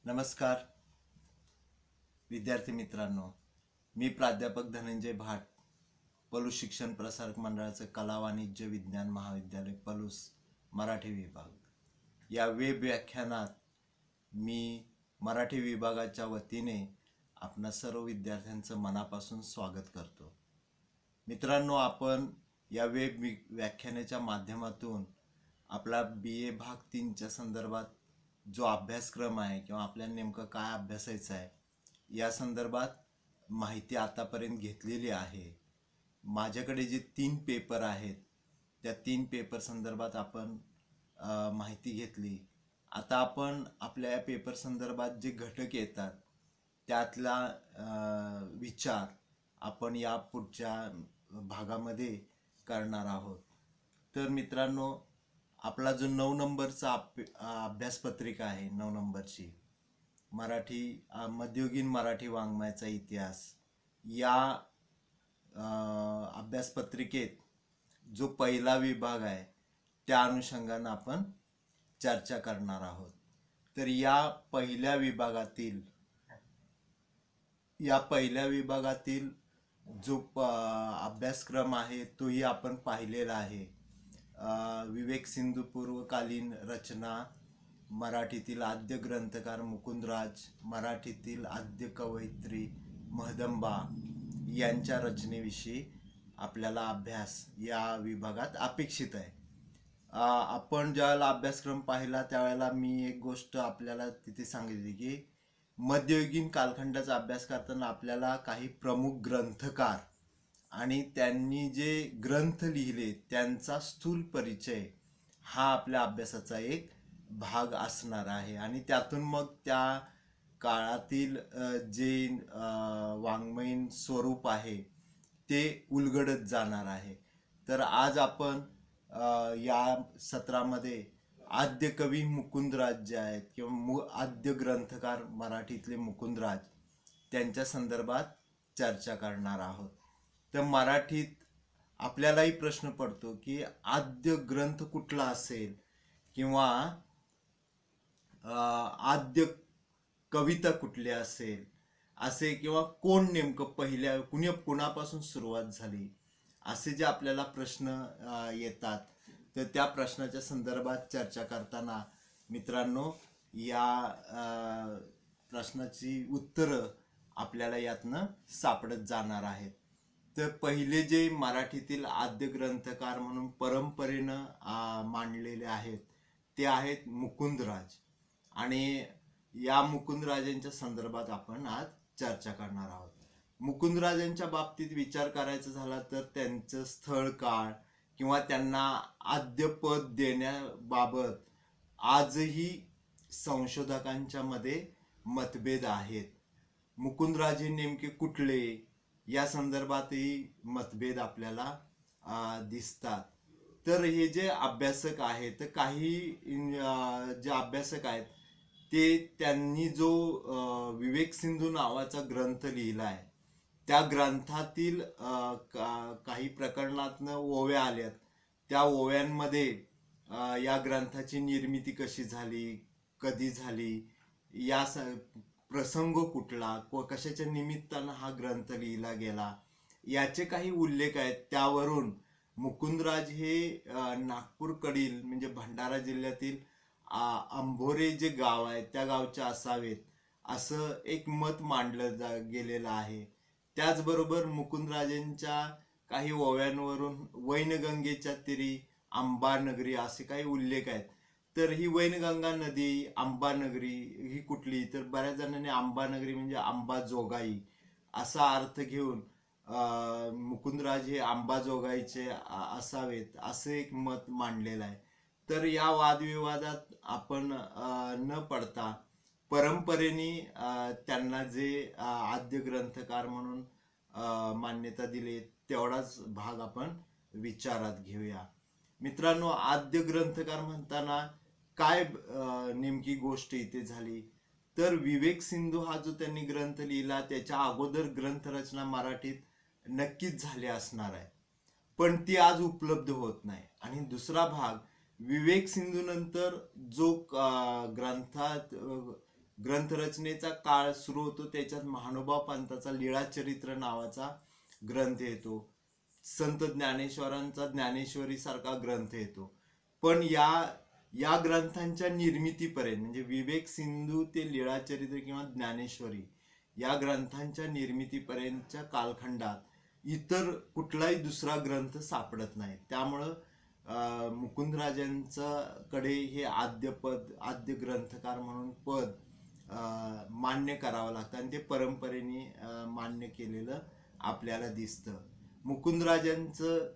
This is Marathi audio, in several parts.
नमस्कार विद्यार्थी मित्रांनो, मी प्राध्यापक धनंजय भाट, पलूस शिक्षण प्रसारक मंडळाचे कला वाणिज्य विज्ञान महाविद्यालय पलूस मराठी विभाग या वेब व्याख्यानात मी मराठी विभागाच्या वतीने आपणा सर्व विद्यार्थ्यांचं मनापासून स्वागत करतो। मित्रांनो, आपण या वेब व्याख्यानाच्या माध्यमातून आपला BA भाग 3 च्या संदर्भात जो अभ्यासक्रम आहे किंवा आपल्याला नेमकं काय अभ्यासायचं आहे या संदर्भात माहिती आतापर्यंत घेतलेली आहे। माझ्याकडे जे 3 पेपर आहेत त्या 3 पेपर संदर्भात आपण माहिती घेतली। आता आपण आपल्या या पेपर संदर्भात जे घटक येतात त्यातला विचार आपण या पुढच्या भागामध्ये करणार आहोत। तर मित्रांनो, आपला जो 9 नंबरचा अभ्यासपत्रिका आहे, 9 नंबरची मराठी मध्ययुगीन मराठी वाङ्मयाचा इतिहास या अभ्यासपत्रिकेत जो पहिला विभाग आहे त्या अनुषंगाने आपण चर्चा करणार आहोत। तर या पहिल्या विभागातील जो अभ्यासक्रम आहे तोही आपण पाहिलेला आहे। विवेक सिंधू पूर्वकालीन रचना, मराठीतील आद्य ग्रंथकार मुकुंदराज, मराठीतील आद्य कवयित्री महदंबा यांच्या रचनेविषयी आपल्याला अभ्यास या विभागात अपेक्षित आहे। आपण ज्यावेळेला अभ्यासक्रम पाहिला त्यावेळेला मी एक गोष्ट आपल्याला तिथे सांगितली की मध्ययुगीन कालखंडाचा अभ्यास करताना आपल्याला काही प्रमुख ग्रंथकार आणि त्यांनी जे ग्रंथ लिहिले त्यांचा स्थूल परिचय हा आपल्या अभ्यासाचा एक भाग असणार आहे आणि त्यातून मग त्या काळातील जे वाङ्मयीन स्वरूप आहे ते उलगडत जाणार आहे। तर आज आपण या सत्रामध्ये आद्य कवी मुकुंदराज जे आहेत किंवा आद्य ग्रंथकार मराठीतले मुकुंदराज त्यांच्या संदर्भात चर्चा करणार आहोत। तर मराठीत आपल्यालाही प्रश्न पडतो की आद्य ग्रंथ कुठला असेल किंवा आद्य कविता कुठली असेल असे, किंवा कोण नेमकं कुणापासून सुरुवात झाली असे जे आपल्याला प्रश्न येतात। तर त्या प्रश्नाच्या संदर्भात चर्चा करताना मित्रांनो या प्रश्नाची उत्तरं आपल्याला यातनं सापडत जाणार आहेत। तर पहिले जे मराठीतील आद्य ग्रंथकार म्हणून परंपरेनं मानलेले आहेत ते आहेत मुकुंदराज आणि या मुकुंदराजांच्या संदर्भात आपण आज चर्चा करणार आहोत। मुकुंदराजांच्या बाबतीत विचार करायचा झाला तर त्यांचं स्थळ काळ किंवा त्यांना आद्य पद देण्याबाबत आजही संशोधकांच्या मध्ये मतभेद आहेत। मुकुंदराज हे नेमके कुठले या संदर्भातही मतभेद आपल्याला दिसतात। तर हे जे अभ्यासक आहेत, काही जे अभ्यासक आहेत ते त्यांनी जो विवेक सिंधू नावाचा ग्रंथ लिहिला आहे त्या ग्रंथातील काही प्रकरणातनं ओव्या आल्यात, त्या ओव्यांमध्ये या ग्रंथाची निर्मिती कशी झाली, कधी झाली, या प्रसंग कुठला, कशाच्या निमित्तानं हा ग्रंथ लिहिला गेला याचे काही उल्लेख आहेत। त्यावरून मुकुंदराज हे नागपूरकडील म्हणजे भंडारा जिल्ह्यातील अंभोरे जे गाव आहे त्या गावचे असावेत असं एक मत मांडलं गेलेलं आहे। त्याचबरोबर मुकुंदराजांच्या काही ओव्यांवरून वैनगंगेच्या तीरी अंबानगरी असे काही उल्लेख आहेत। तर ही वैनगंगा नदी अंबानगरी ही कुठली, तर बऱ्याच जणांनी अंबानगरी म्हणजे अंबाजोगाई असा अर्थ घेऊन मुकुंदराज हे अंबाजोगाईचे असावेत असे एक मत मांडलेलं आहे। तर या वादविवादात आपण न पडता परंपरेने त्यांना जे आद्य ग्रंथकार म्हणून मान्यता दिली तेवढाच भाग आपण विचारात घेऊया। मित्रांनो, आद्य ग्रंथकार म्हणताना काय नेमकी गोष्ट इथे झाली तर विवेक सिंधू हा जो त्यांनी ग्रंथ लिहिला त्याच्या अगोदर ग्रंथरचना मराठीत नक्कीच झाली असणार आहे, पण ती आज उपलब्ध होत नाही। आणि दुसरा भाग विवेक सिंधू नंतर जो ग्रंथात ग्रंथरचनेचा काळ सुरू होतो, त्याच्यात महानुभाव पंथाचा लीळाचरित्र नावाचा ग्रंथ येतो, संत ज्ञानेश्वरांचा ज्ञानेश्वरी सारखा ग्रंथ येतो. पण या ग्रंथांच्या निर्मितीपर्यंत म्हणजे विवेक सिंधू ते लीळाचरित्र किंवा ज्ञानेश्वरी या ग्रंथांच्या निर्मितीपर्यंतच्या कालखंडात इतर कुठलाही दुसरा ग्रंथ सापडत नाही. त्यामुळं मुकुंदराजांचं कडे हे आद्य ग्रंथकार म्हणून पद मान्य करावं लागतं आणि ते परंपरेने मान्य केलेलं आपल्याला दिसतं. मुकुंदराजांचं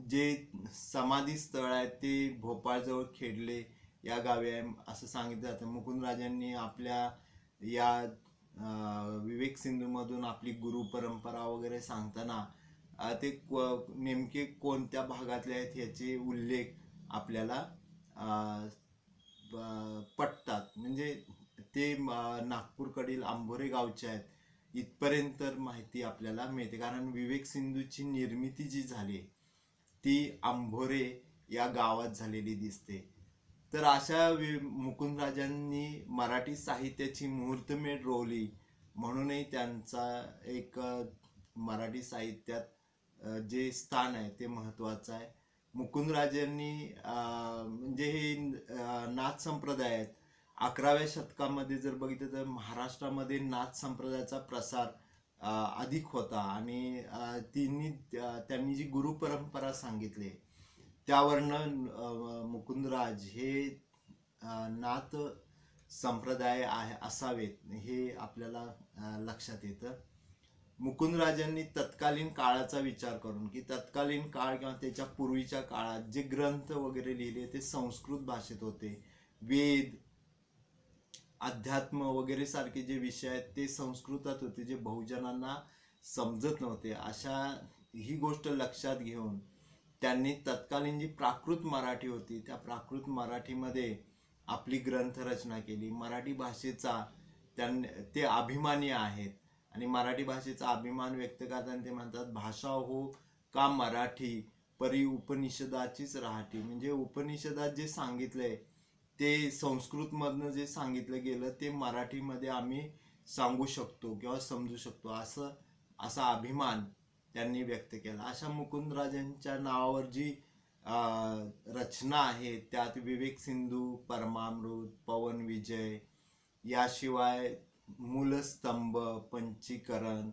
जे समाधी स्थळ आहे ते भोपाळजवळ खेडले या गावी आहे असं सांगितलं जातं. मुकुंदराजांनी आपल्या या विवेक सिंधूमधून आपली गुरु परंपरा वगैरे सांगताना ते नेमके कोणत्या भागातले आहेत याचे उल्लेख आपल्याला पटतात. म्हणजे ते नागपूरकडील आंभोरे गावचे आहेत इथपर्यंत माहिती आपल्याला मिळते, कारण विवेक सिंधूची निर्मिती जी झाली ती आंभोरे या गावात झालेली दिसते. तर अशा मुकुंदराजांनी मराठी साहित्याची मुहूर्तमेढ रोवली म्हणूनही त्यांचा एक मराठी साहित्यात जे स्थान आहे ते महत्त्वाचं आहे. मुकुंदराजांनी म्हणजे हे नाथ संप्रदाय आहेत. 11व्या शतकामध्ये जर बघितलं तर महाराष्ट्रामध्ये नाथ संप्रदायाचा प्रसार अधिक होता आणि त्यांनी जी गुरु परंपरा सांगितली त्यावरनं मुकुंदराज हे नाथ संप्रदाय असावेत हे आपल्याला लक्षात येतं. मुकुंदराजांनी तत्कालीन काळाचा विचार करून की तत्कालीन काळ किंवा त्याच्या पूर्वीच्या काळात जे ग्रंथ वगैरे लिहिले ते संस्कृत भाषेत होते. वेद, अध्यात्म वगैरे सारखे जे विषय आहेत ते संस्कृतात होते, जे बहुजनांना समजत नव्हते. अशा ही गोष्ट लक्षात घेऊन त्यांनी तत्कालीन जी प्राकृत मराठी होती त्या प्राकृत मराठीमध्ये आपली ग्रंथरचना केली. मराठी भाषेचा ते अभिमानी आहेत आणि मराठी भाषेचा अभिमान व्यक्त करताना ते म्हणतात, भाषा हो का मराठी परी उपनिषदाचीच राहटी. म्हणजे उपनिषदात जे सांगितलंय ते संस्कृतमधनं जे सांगितलं गेलं ते मराठीमध्ये आम्ही सांगू शकतो किंवा समजू शकतो असा अभिमान त्यांनी व्यक्त केला. अशा मुकुंदराजांच्या नावावर जी रचना आहे त्यात विवेक सिंधू, परमामृत, पवन विजय, याशिवाय मूलस्तंभ, पंचीकरण,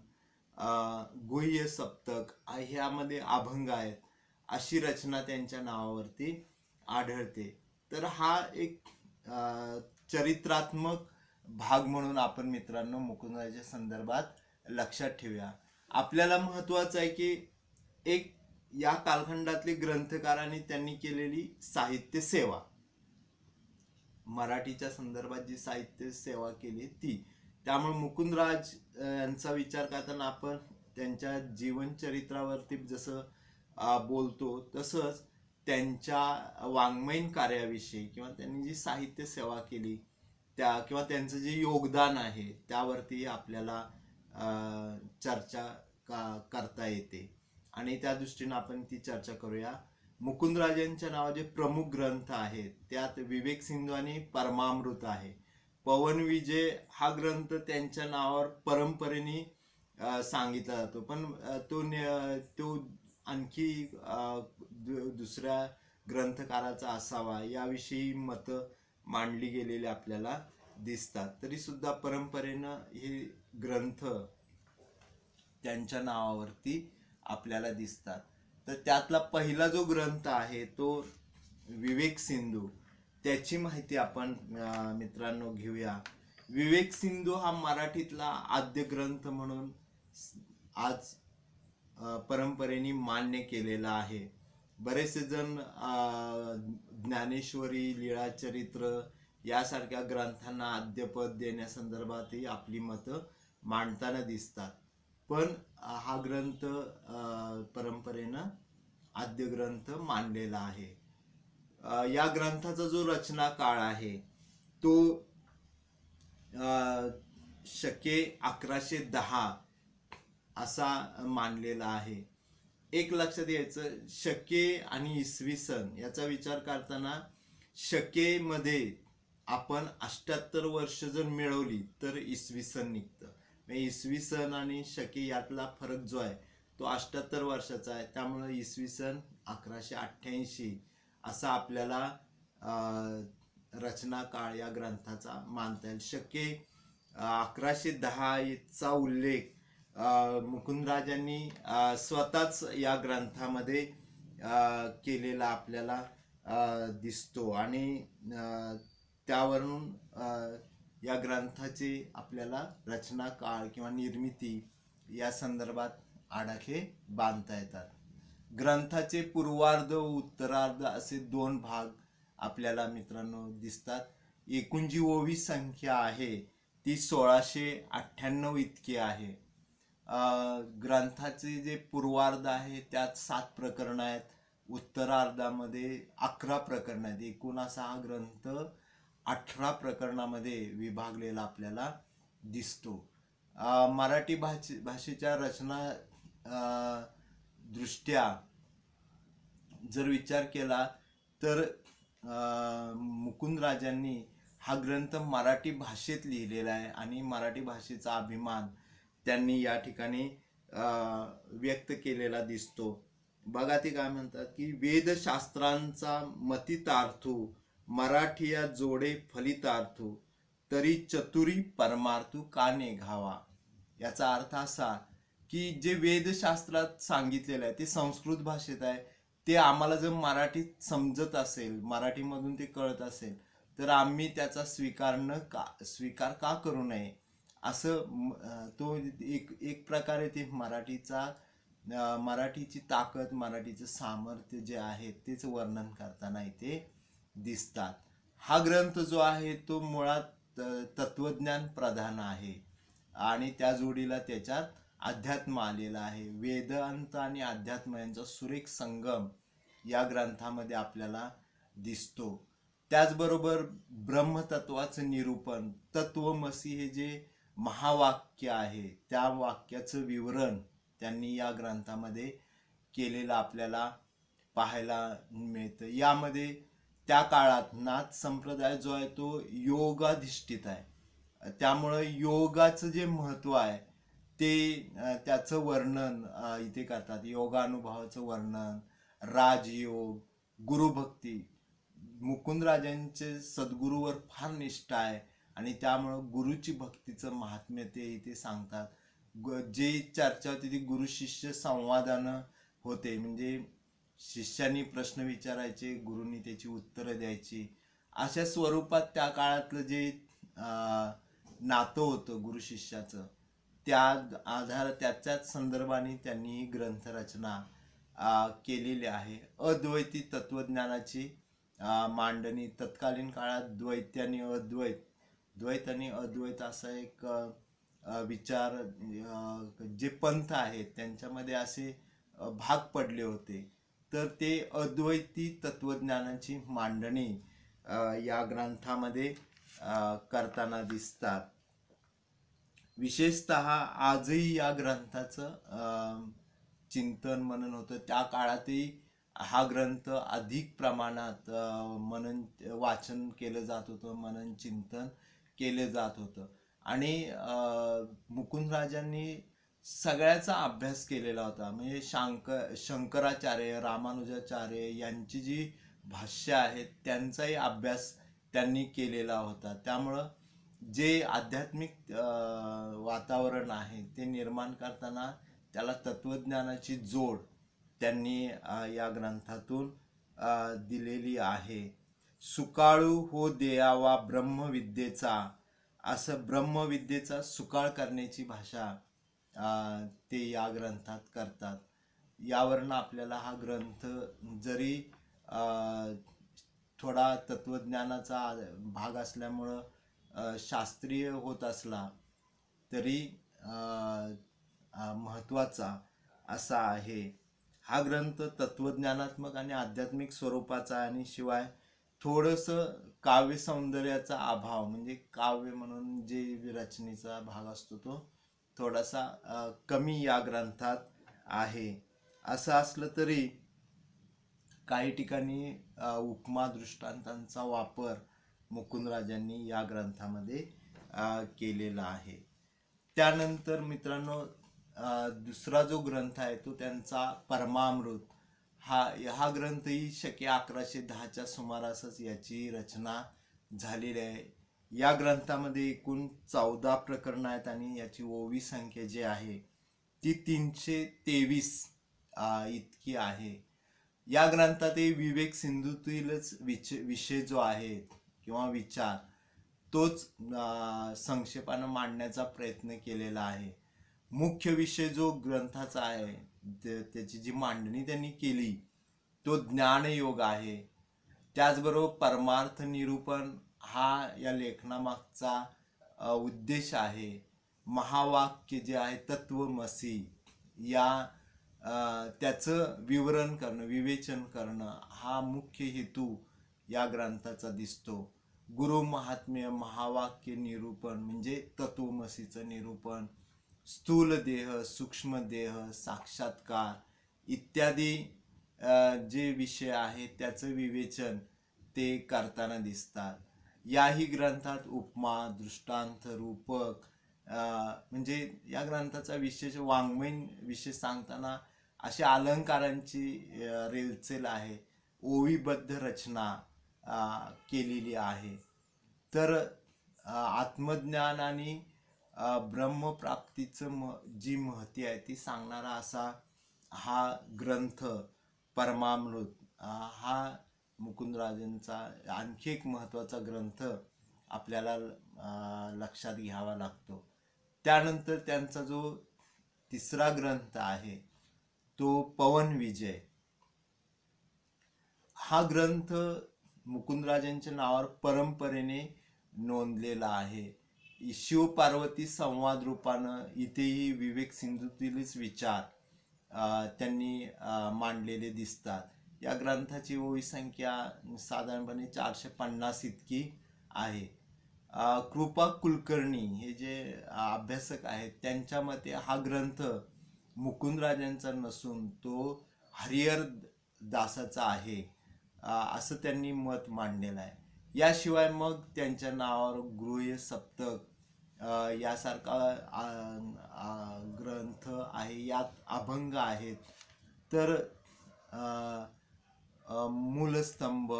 गुह्य सप्तक ह्यामध्ये अभंग आहेत, अशी रचना त्यांच्या नावावरती आढळते. तर हा एक चरित्रात्मक भाग म्हणून आपण मित्रांनो मुकुंदराजाच्या संदर्भात लक्षात ठेवूया. आपल्याला महत्त्वाचं आहे की एक या कालखंडातले ग्रंथकारांनी त्यांनी केलेली साहित्य सेवा, मराठीच्या संदर्भात जी साहित्य सेवा केली ती. त्यामुळे मुकुंदराज यांचा विचार करताना आपण त्यांच्या जीवनचरित्रावरती जसं बोलतो तसंच त्यांच्या वाङ्मयीन कार्याविषयी किंवा त्यांनी जी साहित्य सेवा केली त्या किंवा त्यांचं जे योगदान आहे त्यावरती आपल्याला चर्चा करता येते आणि त्या दृष्टीने आपण ती चर्चा करूया. मुकुंदराजांच्या नावाचे प्रमुख ग्रंथ आहेत त्यात विवेक सिंधू आणि परमामृत आहे. पवन विजय हा ग्रंथ त्यांच्या नावावर परंपरेने सांगितला जातो, पण तो आणखी दुसऱ्या ग्रंथकाराचा असावा याविषयी मतं मांडली गेलेली आपल्याला दिसतात. तरी सुद्धा परंपरेनं हे ग्रंथ त्यांच्या नावावरती आपल्याला दिसतात. तर त्यातला पहिला जो ग्रंथ आहे तो विवेक सिंधू, त्याची माहिती आपण मित्रांनो घेऊया. विवेक सिंधू हा मराठीतला आद्य ग्रंथ म्हणून आज परंपरेने मान्य केलेला आहे. बरेचसे जण ज्ञानेश्वरी, लीळाचरित्र यासारख्या ग्रंथांना आद्यपद देण्यासंदर्भातही आपली मतं मांडताना दिसतात, पण हा ग्रंथ परंपरेनं आद्य ग्रंथ मानलेला आहे. या ग्रंथाचा जो रचना काळ आहे तो शके 1110 असा मानलेला आहे. एक लक्षात यायचं, शके आणि इसवी सन याचा विचार करताना शके मध्ये आपण 78 वर्ष जर मिळवली तर इसवी सन निघतं। इसवी सन आणि शके यातला फरक जो आहे तो 78 वर्षाचा आहे, त्यामुळे इसवी सन 1188 असा आपल्याला रचना काळ या ग्रंथाचा मानता येईल। शके 1110 चा उल्लेख मुकुंदराजांनी स्वतःच या ग्रंथामध्ये केलेला आपल्याला दिसतो आणि त्यावरून या ग्रंथाचे आपल्याला रचना काळ किंवा निर्मिती या संदर्भात आडाखे बांधता येतात। ग्रंथाचे पूर्वार्ध व उत्तरार्ध असे दोन भाग आपल्याला मित्रांनो दिसतात। एकूण जी ओवी संख्या आहे ती 1698 इतकी आहे। ग्रंथाचे जे पूर्वार्ध आहे त्यात 7 प्रकरण आहेत, उत्तरार्धामध्ये 11 प्रकरण आहेत। एकूण असा हा ग्रंथ 18 प्रकरणामध्ये विभागलेला आपल्याला दिसतो। मराठी भाषेच्या रचना दृष्ट्या जर विचार केला तर मुकुंदराजांनी हा ग्रंथ मराठी भाषेत लिहिलेला आहे आणि मराठी भाषेचा अभिमान त्यांनी या ठिकाणी व्यक्त केलेला दिसतो। बघा ते काय म्हणतात की वेदशास्त्रांचा मतितार्थू मराठीया जोडे फलितार्थू तरी चतुरी परमार्थू का निघावा। याचा अर्थ असा की जे वेदशास्त्रात सांगितलेलं आहे ते संस्कृत भाषेत आहे, ते आम्हाला जर मराठीत समजत असेल, मराठीमधून ते कळत असेल तर आम्ही त्याचा स्वीकार का करू नये असं तो एक प्रकारे ते मराठीची ताकद, मराठीचं सामर्थ्य जे आहे तेच वर्णन करताना इथे दिसतात। हा ग्रंथ जो आहे तो मुळात तत्वज्ञान प्रधान आहे आणि त्या जोडीला त्याच्यात अध्यात्म आलेला आहे। वेदांत आणि अध्यात्म यांचा सुरेख संगम या ग्रंथामध्ये आपल्याला दिसतो। त्याचबरोबर ब्रह्मतत्वाचं निरूपण, तत्वमसी हे जे महावाक्य आहे त्या वाक्याचं विवरण त्यांनी या ग्रंथामध्ये केलेलं आपल्याला पाहायला मिळतं। यामध्ये त्या काळात नाथ संप्रदाय जो आहे तो योगाधिष्ठित आहे, त्यामुळे योगाचं जे महत्त्व आहे ते त्याचं वर्णन इथे करतात। योगानुभवाचं वर्णन, राजयोग, गुरुभक्ती, मुकुंदराजांचे सद्गुरूवर फार निष्ठा आहे आणि त्यामुळं गुरुची भक्तीचं महात्म्य ते इथे सांगतात। जे चर्चा होती ती गुरु शिष्य संवादानं होते, म्हणजे शिष्यांनी प्रश्न विचारायचे, गुरुंनी त्याची उत्तरं द्यायची, अशा स्वरूपात त्या काळातलं जे नातं होतं गुरु शिष्याचं त्याच्याच संदर्भाने त्यांनी ही ग्रंथरचना केलेली आहे। अद्वैती तत्वज्ञानाची मांडणी, तत्कालीन काळात द्वैत आणि अद्वैत, द्वैत आणि अद्वैत असा एक विचार जे पंथ आहेत त्यांच्यामध्ये असे भाग पडले होते, तर ते अद्वैती तत्वज्ञानाची मांडणी या ग्रंथामध्ये करताना दिसतात। विशेषतः आजही या ग्रंथाचं चिंतन मनन होतं। त्या काळातही हा ग्रंथ अधिक प्रमाणात वाचन केलं जात होतं, मनन चिंतन केले जात होतं आणि मुकुंदराजांनी सगळ्याचा अभ्यास केलेला होता। म्हणजे शंकराचार्य, रामानुजाचार्य यांची जी भाष्य आहेत त्यांचाही अभ्यास त्यांनी केलेला होता। त्यामुळं जे आध्यात्मिक वातावरण आहे ते निर्माण करताना त्याला तत्वज्ञानाची जोड त्यांनी या ग्रंथातून दिलेली आहे। सुकाळू हो देयावा ब्रह्मविद्येचा, असं ब्रह्मविद्येचा सुकाळ करण्याची भाषा ते या ग्रंथात करतात। यावरून आपल्याला हा ग्रंथ जरी थोडा तत्वज्ञानाचा भाग असल्यामुळं शास्त्रीय होत असला तरी महत्त्वाचा असा आहे। हा ग्रंथ तत्वज्ञानात्मक आणि आध्यात्मिक स्वरूपाचा आणि शिवाय थोडंसं काव्य सौंदर्याचा अभाव, म्हणजे काव्य म्हणून जे रचनेचा भाग असतो तो थोडासा कमी या ग्रंथात आहे। असं असलं तरी काही ठिकाणी उपमा दृष्टांतांचा वापर मुकुंदराजांनी या ग्रंथामध्ये केलेला आहे. त्यानंतर मित्रांनो दुसरा जो ग्रंथ आहे तो त्यांचा परमामृत. हा ग्रंथही शके 1110च्या सुमारासच याची रचना झालेली आहे. या ग्रंथामध्ये एकूण 14 प्रकरणं आहेत आणि याची ओवी संख्या जी आहे ती 323 इतकी आहे. या ग्रंथात विवेक सिंधूतीलच विषय जो आहे किंवा विचार तोच संक्षेपानं मांडण्याचा प्रयत्न केलेला आहे. मुख्य विषय जो ग्रंथाचा आहे त्याची जी मांडणी त्यांनी केली तो ज्ञानयोग आहे. त्याचबरोबर परमार्थ निरूपण हा या लेखनामागचा उद्देश आहे. महावाक्य जे आहे तत्वमसी त्याचं विवरण करणं, विवेचन करणं हा मुख्य हेतू या ग्रंथाचा दिसतो. गुरु महात्म्य, महावाक्य निरूपण म्हणजे तत्वमसीचं निरूपण, स्थूल देह, सूक्ष्म देह, साक्षात्कार इत्यादी जे विषय आहेत त्याचं विवेचन ते करताना दिसतात. याही ग्रंथात उपमा, दृष्टांत, रूपक म्हणजे या ग्रंथाचा विशेष वाङ्मयीन विषय सांगताना अशा अलंकारांची रेलचेल आहे. ओवीबद्ध रचना केलेली आहे. तर आत्मज्ञान आणि ब्रह्मप्राप्तीचं जी महती आहे ती सांगणारा असा हा ग्रंथ परमामृत हा मुकुंदराजांचा आणखी एक महत्त्वाचा ग्रंथ आपल्याला लक्षात घ्यावा लागतो. त्यानंतर त्यांचा जो तिसरा ग्रंथ आहे तो पवन विजय. हा ग्रंथ मुकुंदराजांच्या नावावर परंपरेने नोंदलेला आहे. शिव पार्वती संवाद रूपानं इथेही विवेक सिंधूतीलच विचार त्यांनी मांडलेले दिसतात. या ग्रंथाची ओवी संख्या साधारणपणे 450 इतकी आहे. कृपा कुलकर्णी हे जे अभ्यासक आहेत त्यांच्या मते हा ग्रंथ मुकुंदराजांचा नसून तो हरिहर दासाचा आहे असं त्यांनी मत मांडलेलं आहे. याशिवाय मग त्यांच्या नावावर गृह्य सप्तक यासारखा ग्रंथ आहे. यात अभंग आहेत. तर मूलस्तंभ,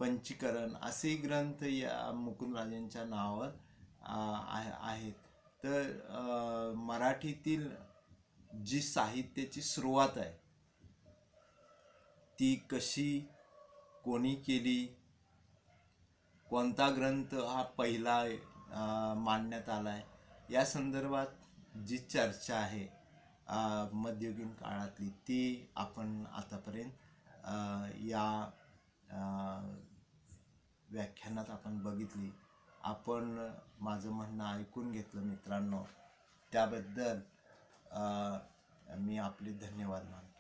पंचीकरण असे ग्रंथ या मुकुंदराजांच्या नावावर आहेत. तर मराठीतील जी साहित्याची सुरुवात आहे ती कशी, कोणी केली, कोणता ग्रंथ हा पहिला मांडण्यात आलाय या संदर्भात जी चर्चा आहे मध्ययुगीन काळातली ती आपण आतापर्यंत या व्याख्यानात आपण बघितली. आपण माझं म्हणणं ऐकून घेतलं मित्रांनो, त्याबद्दल मी आपले धन्यवाद मानतो.